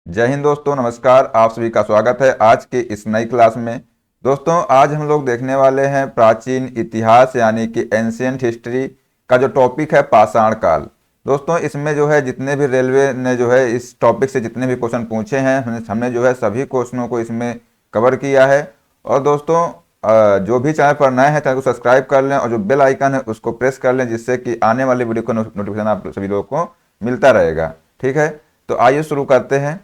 जय हिंद दोस्तों, नमस्कार। आप सभी का स्वागत है आज के इस नई क्लास में। दोस्तों, आज हम लोग देखने वाले हैं प्राचीन इतिहास यानी कि एंशियंट हिस्ट्री का जो टॉपिक है पाषाण काल। दोस्तों, इसमें जो है जितने भी रेलवे ने जो है इस टॉपिक से जितने भी क्वेश्चन पूछे हैं हमने जो है सभी क्वेश्चनों को इसमें कवर किया है। और दोस्तों, जो भी चैनल पर नए हैं चैनल को सब्सक्राइब कर लें और जो बेल आइकन है उसको प्रेस कर लें, जिससे कि आने वाली वीडियो का नोटिफिकेशन आप सभी लोगों को मिलता रहेगा। ठीक है, तो आइए शुरू करते हैं।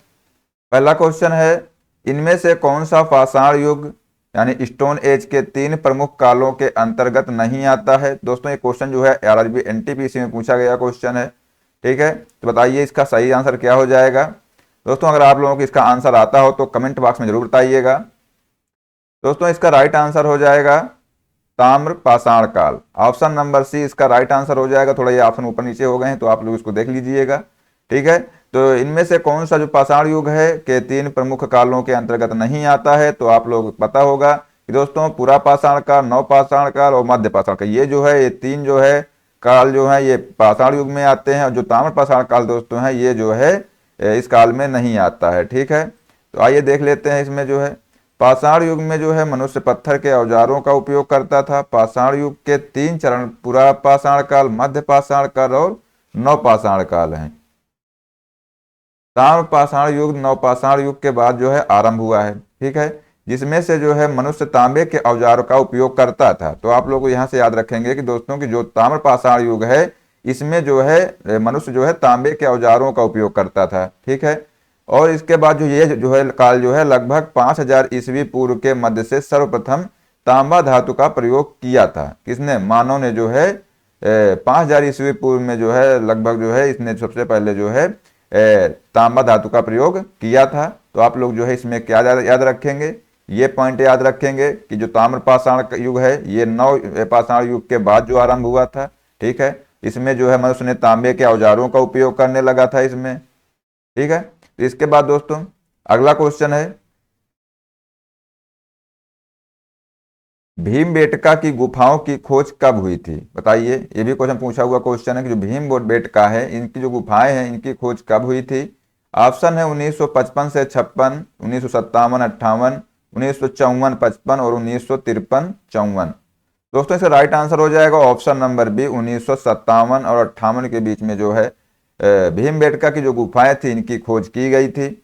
पहला क्वेश्चन है, इनमें से कौन सा पाषाण युग यानी स्टोन एज के 3 प्रमुख कालों के अंतर्गत नहीं आता है। दोस्तों, ये क्वेश्चन जो है आरआरबी एनटीपीसी में पूछा गया क्वेश्चन है। ठीक है, तो बताइए इसका सही आंसर क्या हो जाएगा। दोस्तों, अगर आप लोगों को इसका आंसर आता हो तो कमेंट बॉक्स में जरूर बताइएगा। दोस्तों, इसका राइट आंसर हो जाएगा ताम्र पाषाण काल। ऑप्शन नंबर सी इसका राइट आंसर हो जाएगा। थोड़ा ये ऑप्शन ऊपर नीचे हो गए हैं तो आप लोग इसको देख लीजिएगा। ठीक है, तो इनमें से कौन सा जो पाषाण युग है के 3 प्रमुख कालों के अंतर्गत नहीं आता है, तो आप लोग पता होगा कि दोस्तों पुरा पाषाण काल, नव पाषाण काल और मध्य पाषाण काल, ये जो है ये 3 जो है काल जो है ये पाषाण युग में आते हैं। और जो ताम्र पाषाण काल दोस्तों है ये जो है इस काल में नहीं आता है। ठीक है, तो आइए देख लेते हैं। इसमें जो है पाषाण युग में जो है मनुष्य पत्थर के औजारों का उपयोग करता था। पाषाण युग के 3 चरण पुरा पाषाण काल, मध्य पाषाण काल और नव पाषाण काल हैं। ताम्र पाषाण युग नव पाषाण युग के बाद जो है आरंभ हुआ है। ठीक है, जिसमें से जो है मनुष्य तांबे के औजारों का उपयोग करता था। तो आप लोग यहाँ से याद रखेंगे कि दोस्तों की जो ताम्र पाषाण युग है इसमें जो है मनुष्य जो है तांबे के औजारों का उपयोग करता था। ठीक है, और इसके बाद जो ये जो है काल जो है लगभग 5000 ईस्वी पूर्व के मध्य से सर्वप्रथम तांबा धातु का प्रयोग किया था। किसने? मानव ने जो है 5000 ईस्वी पूर्व में जो है लगभग जो है इसने सबसे पहले जो है तांबा धातु का प्रयोग किया था। तो आप लोग जो है इसमें क्या याद रखेंगे, ये पॉइंट याद रखेंगे कि जो ताम्र पाषाण युग है ये नव पाषाण युग के बाद जो आरंभ हुआ था। ठीक है, इसमें जो है मनुष्य ने तांबे के औजारों का उपयोग करने लगा था इसमें। ठीक है, तो इसके बाद दोस्तों अगला क्वेश्चन है, भीमबेटका की गुफाओं की खोज कब हुई थी। बताइए, ये भी क्वेश्चन पूछा हुआ क्वेश्चन है कि जो भीमबेटका है इनकी जो गुफाएं हैं इनकी खोज कब हुई थी। ऑप्शन है 1955 से 56, 1957 58, 1954 55 और 1953 54। दोस्तों, इसका राइट आंसर हो जाएगा ऑप्शन नंबर बी 1957 और 58 के बीच में जो है भीमबेटका की जो गुफाएं थी इनकी खोज की गई थी।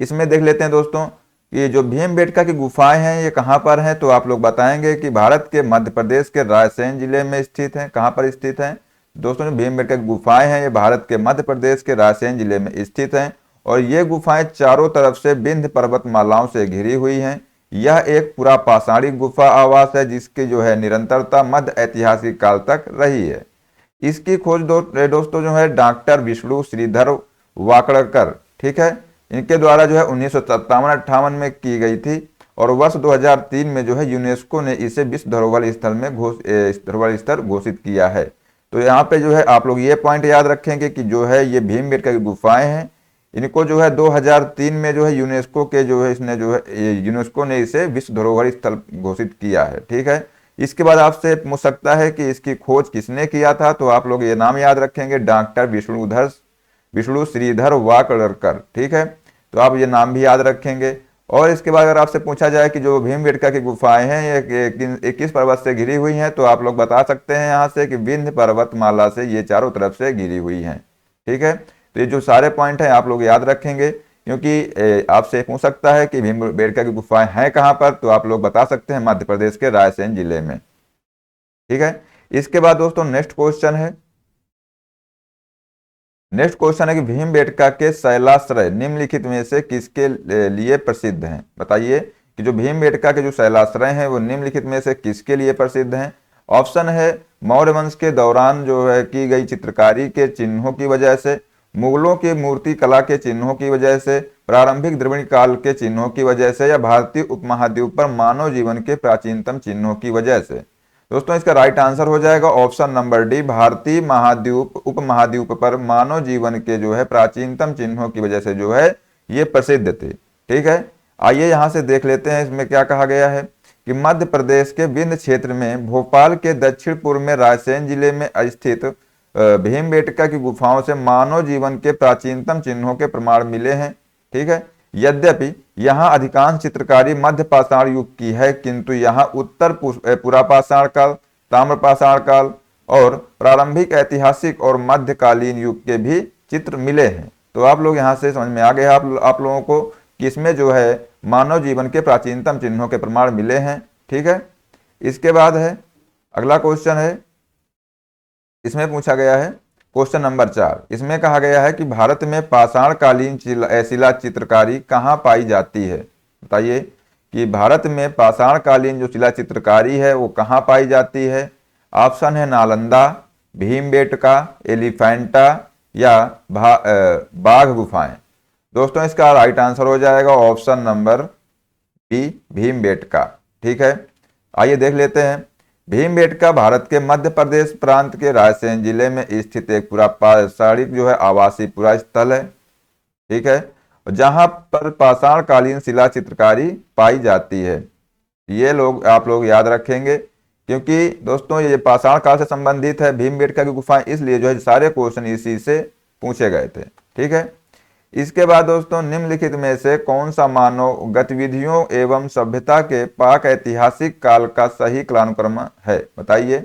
इसमें देख लेते हैं दोस्तों कि जो भीमबेटका की गुफाएं हैं ये कहाँ पर हैं, तो आप लोग बताएंगे कि भारत के मध्य प्रदेश के रायसेन जिले में स्थित हैं। कहाँ पर स्थित हैं दोस्तों? जो भीमबेटका की गुफाएं हैं ये भारत के मध्य प्रदेश के रायसेन जिले में स्थित हैं। और ये गुफाएं चारों तरफ से विंध्य पर्वतमालाओं से घिरी हुई हैं। यह एक पूरा पाषाणिक गुफा आवास है जिसकी जो है निरंतरता मध्य ऐतिहासिक काल तक रही है। इसकी खोज दोस्तों जो है डॉक्टर विष्णु श्रीधर वाकड़कर, ठीक है, इनके द्वारा जो है 1957-58 में की गई थी। और वर्ष 2003 में जो है यूनेस्को ने इसे विश्व धरोहर स्थल में धरोहर स्थल घोषित किया है। तो यहाँ पे जो है आप लोग ये पॉइंट याद रखेंगे कि जो है ये भीमबेटका की गुफाएं हैं, इनको जो है 2003 में जो है यूनेस्को के जो है इसने जो है यूनेस्को ने इसे विश्व धरोहर स्थल घोषित किया है। ठीक है, इसके बाद आपसे पूछ सकता है कि इसकी खोज किसने किया था, तो आप लोग ये नाम याद रखेंगे, डॉक्टर विष्णु श्रीधर वाकड़कर। ठीक है, तो आप ये नाम भी याद रखेंगे। और इसके बाद अगर आपसे पूछा जाए कि जो भीमबेटका की गुफाएं हैं ये किस पर्वत से घिरी हुई हैं, तो आप लोग बता सकते हैं यहाँ से कि विंध्य पर्वतमाला से ये चारों तरफ से घिरी हुई हैं। ठीक है, तो ये जो सारे पॉइंट हैं आप लोग याद रखेंगे, क्योंकि आपसे पूछ सकता है कि भीमबेटका की गुफाएं हैं कहाँ पर, तो आप लोग बता सकते हैं मध्य प्रदेश के रायसेन जिले में। ठीक है, इसके बाद दोस्तों नेक्स्ट क्वेश्चन है कि भीमबेटका के शैलाश्रय निम्नलिखित में से किसके लिए प्रसिद्ध हैं। बताइए कि जो भीमबेटका के जो शैलाश्रय हैं वो निम्नलिखित में से किसके लिए प्रसिद्ध हैं। ऑप्शन है मौर्य वंश के दौरान जो है की गई चित्रकारी के चिन्हों की वजह से, मुगलों की मूर्ति कला के चिन्हों की वजह से, प्रारंभिक द्रविड़ काल के चिन्हों की वजह से, या भारतीय उपमहाद्वीप पर मानव जीवन के प्राचीनतम चिन्हों की वजह से। दोस्तों, इसका राइट आंसर हो जाएगा ऑप्शन नंबर डी, भारतीय महाद्वीप उपमहाद्वीप पर मानव जीवन के जो है प्राचीनतम चिन्हों की वजह से जो है ये प्रसिद्ध थे। ठीक है, आइए यहां से देख लेते हैं इसमें क्या कहा गया है कि मध्य प्रदेश के विंध्य क्षेत्र में भोपाल के दक्षिण पूर्व में रायसेन जिले में स्थित भीमबेटका की गुफाओं से मानव जीवन के प्राचीनतम चिन्हों के प्रमाण मिले हैं। ठीक है। यद्यपि यहाँ अधिकांश चित्रकारी मध्य पाषाण युग की है, किंतु यहाँ उत्तर पुरापाषाण काल, ताम्रपाषाण काल और प्रारंभिक ऐतिहासिक और मध्यकालीन युग के भी चित्र मिले हैं। तो आप लोग यहाँ से समझ में आ गए आप लोगों को कि इसमें जो है मानव जीवन के प्राचीनतम चिन्हों के प्रमाण मिले हैं। ठीक है। इसके बाद है अगला क्वेश्चन है, इसमें पूछा गया है क्वेश्चन नंबर 4। इसमें कहा गया है कि भारत में पाषाणकालीन शिला चित्रकारी कहाँ पाई जाती है। बताइए कि भारत में पाषाणकालीन जो शिला चित्रकारी है वो कहाँ पाई जाती है। ऑप्शन है नालंदा, भीमबेटका, एलिफेंटा या बाघ गुफाएं। दोस्तों इसका राइट आंसर हो जाएगा ऑप्शन नंबर बी, भीमबेटका। ठीक है, आइए देख लेते हैं। भीमबेटका भारत के मध्य प्रदेश प्रांत के रायसेन जिले में स्थित एक पुरापाषाणिक जो है आवासीय पुरा स्थल है। ठीक है, जहां पर पाषाणकालीन शिला चित्रकारी पाई जाती है। ये लोग आप लोग याद रखेंगे क्योंकि दोस्तों ये पाषाण काल से संबंधित है भीमबेटका की गुफाएं, इसलिए जो है सारे क्वेश्चन इसी से पूछे गए थे। ठीक है। इसके बाद दोस्तों निम्नलिखित में से कौन सा मानव गतिविधियों एवं सभ्यता के पाक ऐतिहासिक काल का सही कालानुक्रम है। बताइए।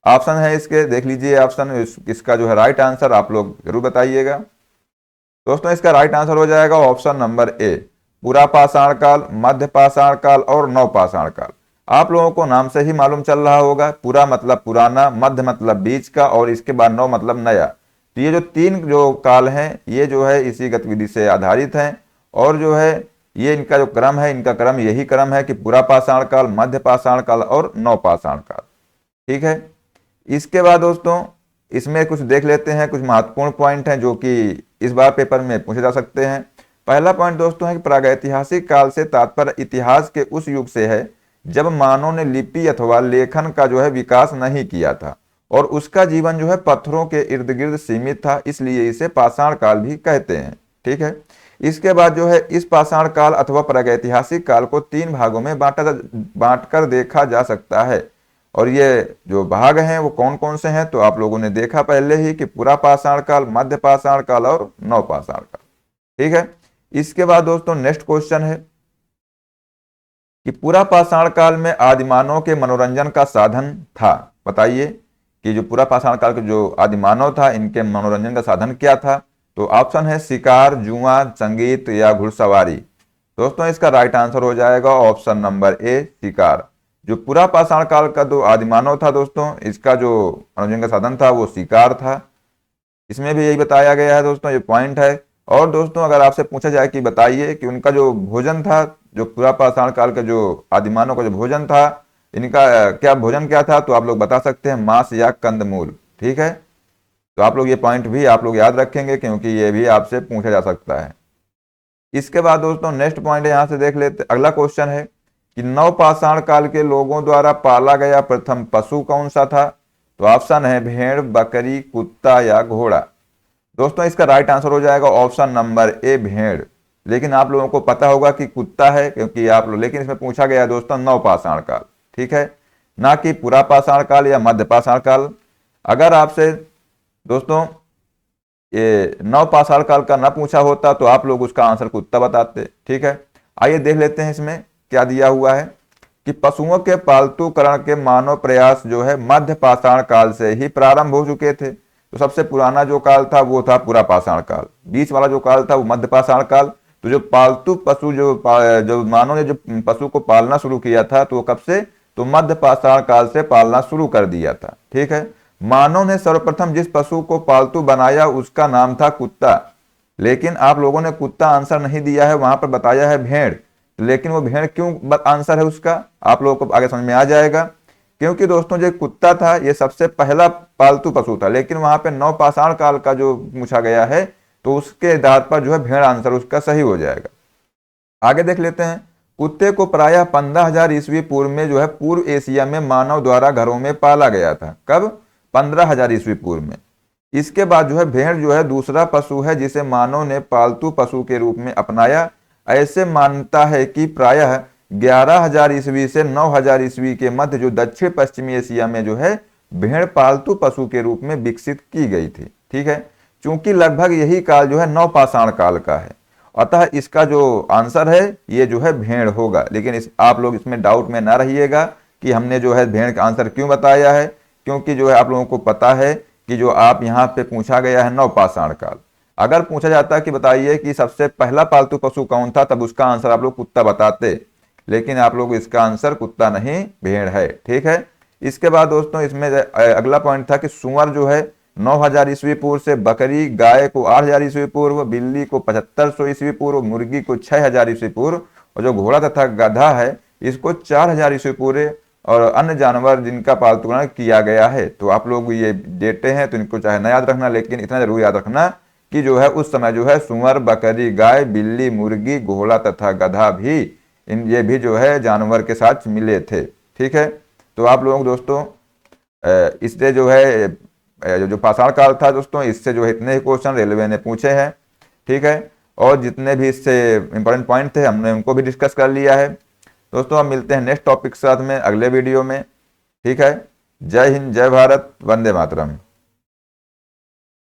ऑप्शन है इसके, देख लीजिए ऑप्शन, इसका जो है राइट आंसर आप लोग जरूर बताइएगा। दोस्तों इसका राइट आंसर हो जाएगा ऑप्शन नंबर ए, पुरापाषाण काल, मध्य पाषाण काल और नवपाषाण काल। आप लोगों को नाम से ही मालूम चल रहा होगा, पुरा मतलब पुराना, मध्य मतलब बीच का और इसके बाद नव मतलब नया। तो ये जो तीन जो काल हैं ये जो है इसी गतिविधि से आधारित हैं और जो है ये इनका जो क्रम है, इनका क्रम यही क्रम है कि पुरापाषाण काल, मध्य पाषाण काल और नवपाषाण काल। ठीक है। इसके बाद दोस्तों इसमें कुछ देख लेते हैं, कुछ महत्वपूर्ण पॉइंट हैं जो कि इस बार पेपर में पूछे जा सकते हैं। पहला पॉइंट दोस्तों है कि प्रागैतिहासिक काल से तात्पर्य इतिहास के उस युग से है जब मानव ने लिपि अथवा लेखन का जो है विकास नहीं किया था और उसका जीवन जो है पत्थरों के इर्द गिर्द सीमित था, इसलिए इसे पाषाण काल भी कहते हैं। ठीक है। इसके बाद जो है इस पाषाण काल अथवा प्रागैतिहासिक काल को 3 भागों में बांटकर देखा जा सकता है और ये जो भाग हैं वो कौन कौन से हैं तो आप लोगों ने देखा पहले ही कि पुरापाषाण काल, मध्य पाषाण काल और नवपाषाण काल। ठीक है। इसके बाद दोस्तों नेक्स्ट क्वेश्चन है कि पुरापाषाण काल में आदिमानव के मनोरंजन का साधन था। बताइए कि जो पुरापाषाण काल के जो आदिमानव था इनके मनोरंजन का साधन क्या था। तो ऑप्शन है शिकार, जुआ, संगीत या घुड़सवारी। दोस्तों इसका राइट आंसर हो जाएगा ऑप्शन नंबर ए, शिकार। जो पुरापाषाण काल का जो आदिमानव था दोस्तों, इसका जो मनोरंजन का साधन था वो शिकार था। इसमें भी यही बताया गया है दोस्तों, ये पॉइंट है। और दोस्तों अगर आपसे पूछा जाए कि बताइए कि उनका जो भोजन था, जो पुरापाषाण काल का जो आदिमानव का जो भोजन था, इनका क्या भोजन क्या था, तो आप लोग बता सकते हैं मांस या कंदमूल। ठीक है। तो आप लोग ये पॉइंट भी आप लोग याद रखेंगे क्योंकि ये भी आपसे पूछा जा सकता है। इसके बाद दोस्तों नेक्स्ट पॉइंट यहां से देख लेते, अगला क्वेश्चन है कि नवपाषाण काल के लोगों द्वारा पाला गया प्रथम पशु कौन सा था। तो ऑप्शन है भेड़, बकरी, कुत्ता या घोड़ा। दोस्तों इसका राइट आंसर हो जाएगा ऑप्शन नंबर ए, भेड़। लेकिन आप लोगों को पता होगा कि कुत्ता है क्योंकि आप लोग, लेकिन इसमें पूछा गया दोस्तों नवपाषाण काल। ठीक है, ना कि पुरापाषाण काल या मध्यपाषाण काल। अगर आपसे दोस्तों ये नवपाषाण काल का ना पूछा होता तो आप लोग उसका आंसर कुत्ता बताते। ठीक है। आइए देख लेते हैं इसमें क्या दिया हुआ है कि पशुओं के पालतूकरण के मानव प्रयास जो है मध्यपाषाण काल से ही प्रारंभ हो चुके थे। तो सबसे पुराना जो काल था वो था पुरापाषाण काल, बीच वाला जो काल था वो मध्यपाषाण काल। तो जो पालतू पशु जो मानव ने जो पशु को पालना शुरू किया था तो कब से, तो मध्यपाषाण काल से पालना शुरू कर दिया था। ठीक है। मानव ने सर्वप्रथम जिस पशु को पालतू बनाया उसका नाम था कुत्ता, लेकिन आप लोगों ने कुत्ता आंसर नहीं दिया है, वहां पर बताया है भेड़। लेकिन वो भेड़ क्यों आंसर है उसका, आप लोगों को आगे समझ में आ जाएगा। क्योंकि दोस्तों जो कुत्ता था ये सबसे पहला पालतू पशु था, लेकिन वहां पे नवपाषाण काल का जो पूछा गया है तो उसके आधार पर जो है भेड़ आंसर उसका सही हो जाएगा। आगे देख लेते हैं। कुत्ते को प्रायः 15,000 ईस्वी पूर्व में जो है पूर्व एशिया में मानव द्वारा घरों में पाला गया था। कब? 15,000 ईस्वी पूर्व में। इसके बाद जो है भेड़ जो है दूसरा पशु है जिसे मानव ने पालतू पशु के रूप में अपनाया। ऐसे मानता है कि प्रायः 11,000 ईस्वी से 9,000 ईस्वी के मध्य जो दक्षिण पश्चिमी एशिया में जो है भेड़ पालतू पशु के रूप में विकसित की गई थी। ठीक है। चूंकि लगभग यही काल जो है नवपाषाण काल का है अतः इसका जो आंसर है ये जो है भेड़ होगा। लेकिन आप लोग इसमें डाउट में ना रहिएगा कि हमने जो है भेड़ का आंसर क्यों बताया है, क्योंकि जो है आप लोगों को पता है कि जो आप यहाँ पे पूछा गया है नवपाषाण काल। अगर पूछा जाता कि बताइए कि सबसे पहला पालतू पशु कौन था, तब उसका आंसर आप लोग कुत्ता बताते, लेकिन आप लोग इसका आंसर कुत्ता नहीं भेड़ है। ठीक है। इसके बाद दोस्तों इसमें अगला पॉइंट था कि सुअर जो है 9000 ईस्वी पूर्व से, बकरी गाय को 8000 ईस्वी पूर्व, बिल्ली को 7500 ईस्वी पूर्व, मुर्गी को 6000 ईस्वी पूर्व, और जो घोड़ा तथा गधा है इसको 4000 ईस्वी पूर्व, और अन्य जानवर जिनका पालतूकरण किया गया है। तो आप लोग ये डेटे हैं तो इनको चाहे ना याद रखना, लेकिन इतना जरूर याद रखना कि जो है उस समय जो है सुअर, बकरी, गाय, बिल्ली, मुर्गी, घोड़ा तथा गधा भी ये भी जो है जानवर के साथ मिले थे। ठीक है। तो आप लोग दोस्तों इससे जो है जो पाषाण काल था दोस्तों, इससे जो है इतने ही क्वेश्चन रेलवे ने पूछे हैं। ठीक है। और जितने भी इससे इंपॉर्टेंट पॉइंट थे हमने उनको भी डिस्कस कर लिया है। दोस्तों अब मिलते हैं नेक्स्ट टॉपिक के साथ में अगले वीडियो में। ठीक है। जय हिंद, जय भारत, वंदे मातरम।